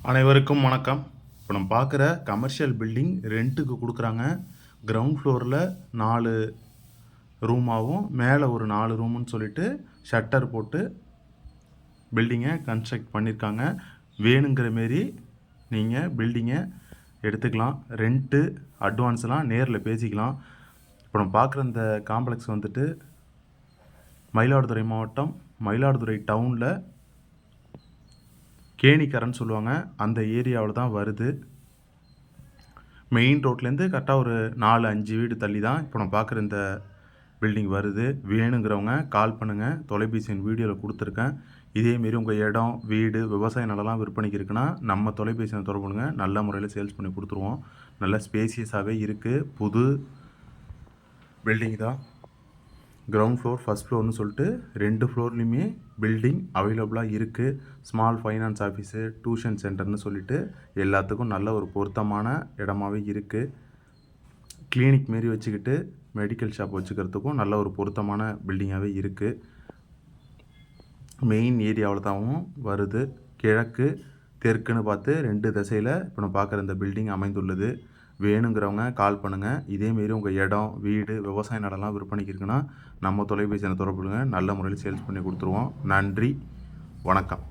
அனைவருக்கும் வணக்கம். இப்போ நம்ம பார்க்குற கமர்ஷியல் பில்டிங் ரெண்ட்டுக்கு கொடுக்குறாங்க. கிரவுண்ட் ஃப்ளோரில் 4 ரூமாகவும் மேலே ஒரு 4 ரூமுன்னு சொல்லிட்டு ஷட்டர் போட்டு பில்டிங்கை கன்ஸ்ட்ரக்ட் பண்ணியிருக்காங்க. வேணுங்கிற மாரி நீங்கள் பில்டிங்கை எடுத்துக்கலாம். ரெண்ட்டு அட்வான்ஸ்லாம் நேரில் பேசிக்கலாம். இப்போ நம்ம பார்க்குற இந்த காம்ப்ளெக்ஸ் வந்துட்டு மயிலாடுதுறை மாவட்டம் மயிலாடுதுறை டவுனில் கேணிக்கரைன்னு சொல்லுவாங்க, அந்த ஏரியாவில் தான் வருது. மெயின் ரோட்லேருந்து கரெக்டாக ஒரு 4-5 வீடு தள்ளி தான் இப்போ நம்ம பார்க்குற இந்த பில்டிங் வருது. வேணுங்கிறவங்க கால் பண்ணுங்கள். தொலைபேசி எண் வீடியோவில் கொடுத்துருக்கேன். இதேமாரி உங்கள் இடம், வீடு, விவசாய நிலம்லாம் விற்பனைக்கு இருக்குன்னா நம்ம தொலைபேசியை தொடர்பு பண்ணுங்க. நல்ல முறையில் சேல்ஸ் பண்ணி கொடுத்துருவோம். நல்ல ஸ்பேசியஸாகவே இருக்குது. புது பில்டிங் தான். கிரவுண்ட் ஃப்ளோர், ஃபஸ்ட் ஃப்ளோர்னு சொல்லிட்டு 2 ஃப்ளோர்லேயுமே பில்டிங் அவைலபிளாக இருக்குது. ஸ்மால் ஃபைனான்ஸ் ஆஃபீஸு, டியூஷன் சென்டர்னு சொல்லிட்டு எல்லாத்துக்கும் நல்ல ஒரு பொருத்தமான இடமாவே இருக்குது. கிளினிக் மாரி வச்சுக்கிட்டு மெடிக்கல் ஷாப் வச்சுக்கிறதுக்கும் நல்ல ஒரு பொருத்தமான பில்டிங்காகவே இருக்குது. மெயின் ஏரியாவில் தான் வருது. கிழக்கு தெற்குன்னு பார்த்து 2 திசையில் இப்போ நம்ம பார்க்குற இந்த பில்டிங் அமைந்துள்ளது. வேணுங்கிறவங்க கால் பண்ணுங்கள். இதேமாரி உங்கள் இடம், வீடு, விவசாய நிலம்லாம் விற்பனைக்கு இருக்குன்னா நம்ம தொலைபேசியில் தொடர்பு கொள்ளுங்கள். நல்ல முறையில் சேல்ஸ் பண்ணி கொடுத்துருவோம். நன்றி, வணக்கம்.